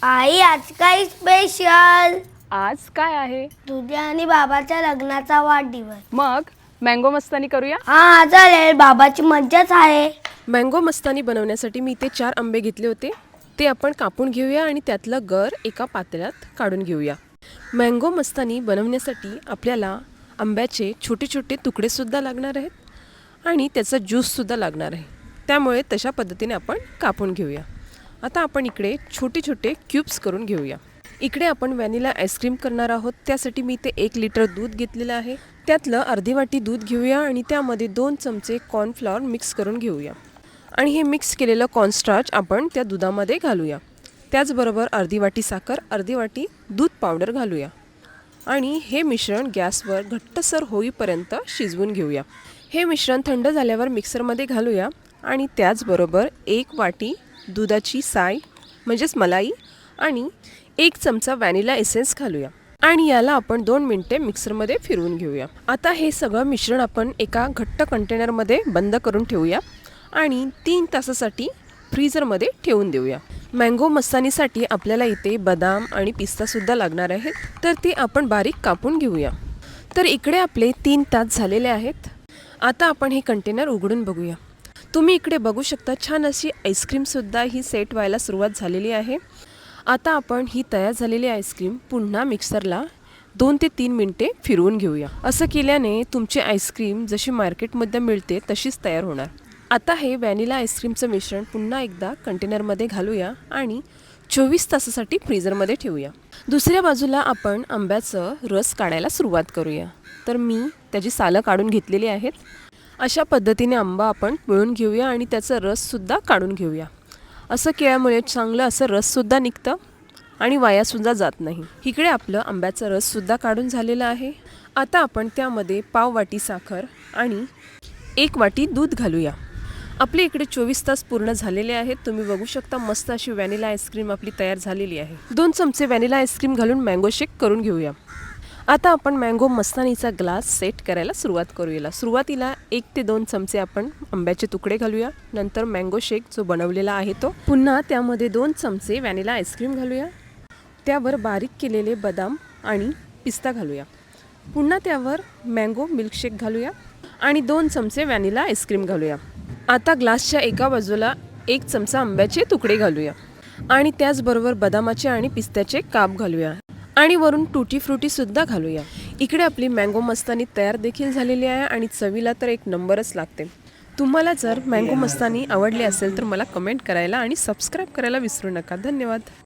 आई आज काय स्पेशल? आज काय आहे? तुझ्या आणि बाबाच्या लग्नाचा वाढदिवस. मग मँगो मस्तानी करूया. हा चालेल, बाबाची मज्जाच आहे. मँगो मस्तानी बनवण्यासाठी मी इथे 4 आंबे घेतले होते. ते आपण कापून घेऊया आणि त्यातलं गर एका पातेल्यात काढून घेऊया. मँगो मस्तानी बनवण्यासाठी आपल्याला आंब्याचे छोटे छोटे तुकडेसुद्धा लागणार आहेत आणि त्याचा ज्यूससुद्धा लागणार आहे. त्यामुळे तशा पद्धतीने आपण कापून घेऊया. आता आपण इकडे छोटे छोटे क्यूब्स करून घेऊया. इकडे आपण व्हॅनिला आईस्क्रीम करणार आहोत. त्यासाठी मी इथे 1 लिटर दूध घेतलेलं आहे. त्यातलं अर्धी वाटी दूध घेऊया आणि त्यामध्ये 2 चमचे कॉर्नफ्लॉवर मिक्स करून घेऊया आणि हे मिक्स केलेलं कॉर्नस्टार्च आपण त्या दुधामध्ये घालूया. त्याचबरोबर अर्धी वाटी साखर, अर्धी वाटी दूध पावडर घालूया आणि हे मिश्रण गॅसवर घट्टसर होईपर्यंत शिजवून घेऊया. हे मिश्रण थंड झाल्यावर मिक्सरमध्ये घालूया आणि त्याचबरोबर 1 वाटी दुधाची साय म्हणजेच मलाई आणि 1 चमचा व्हॅनिला एसेन्स घालूया आणि याला आपण 2 मिनिटे मिक्सरमध्ये फिरवून घेऊया. आता हे सगळं मिश्रण आपण एका घट्ट कंटेनरमध्ये बंद करून ठेवूया आणि 3 तासासाठी फ्रीझरमध्ये ठेवून देऊया. मँगो मस्तानीसाठी आपल्याला इथे बदाम आणि पिस्तासुद्धा लागणार आहेत, तर ते आपण बारीक कापून घेऊया. तर इकडे आपले 3 तास झालेले आहेत. आता आपण हे कंटेनर उघडून बघूया. तुम्ही इकडे बघू शकता छान अशी आईस्क्रीमसुद्धा ही सेट व्हायला सुरुवात झालेली आहे. आता आपण ही तयार झालेली आईस्क्रीम पुन्हा मिक्सरला 2 ते 3 मिनिटे फिरवून घेऊया. असं केल्याने तुमची आईस्क्रीम जशी मार्केटमध्ये मिळते तशीच तयार होणार. आता हे व्हॅनिला आईस्क्रीमचं मिश्रण पुन्हा एकदा कंटेनरमध्ये घालूया आणि 24 तासासाठी फ्रीझरमध्ये ठेवूया. दुसऱ्या बाजूला आपण आंब्याचं रस काढायला सुरुवात करूया. तर मी त्याची सालं काढून घेतलेली आहेत. अशा पद्धतीने आंबा आपण पिळून घेऊया आणि त्याचा रससुद्धा काढून घेऊया. असं केल्यामुळे चांगलं असं रससुद्धा निघतं आणि वायासुद्धा जात नाही. इकडे आपलं आंब्याचा रससुद्धा काढून झालेला आहे. आता आपण त्यामध्ये पाव वाटी साखर आणि 1 वाटी दूध घालूया. आपले इकडे 24 तास पूर्ण झालेले आहेत. तुम्ही बघू शकता मस्त अशी व्हॅनिला आईस्क्रीम आपली तयार झालेली आहे. 2 चमचे व्हॅनिला आईस्क्रीम घालून मँगो शेक करून घेऊया. आता आपण मँगो मस्तानीचा ग्लास सेट करायला सुरुवात करूया. सुरुवातीला 1 ते 2 चमचे आपण आंब्याचे तुकडे घालूया. नंतर मँगो शेक जो बनवलेला आहे तो. पुन्हा त्यामध्ये 2 चमचे व्हॅनिला आईस्क्रीम घालूया. त्यावर बारीक केलेले बदाम आणि पिस्ता घालूया. पुन्हा त्यावर मँगो मिल्कशेक घालूया आणि 2 चमचे व्हॅनिला आईस्क्रीम घालूया. आता ग्लासच्या एका बाजूला 1 चमचा आंब्याचे तुकडे घालूया आणि त्याचबरोबर बदामाचे आणि पिस्त्याचे काप घालूया आणि वरून टूटी फ्रुटीसुद्धा घालूया. इकडे आपली मँगो मस्तानी तयार देखील झालेली आहे आणि चवीला तर एक नंबरच लागते. तुम्हाला जर मँगो मस्तानी आवडली असेल तर मला कमेंट करायला आणि सबस्क्राईब करायला विसरू नका. धन्यवाद.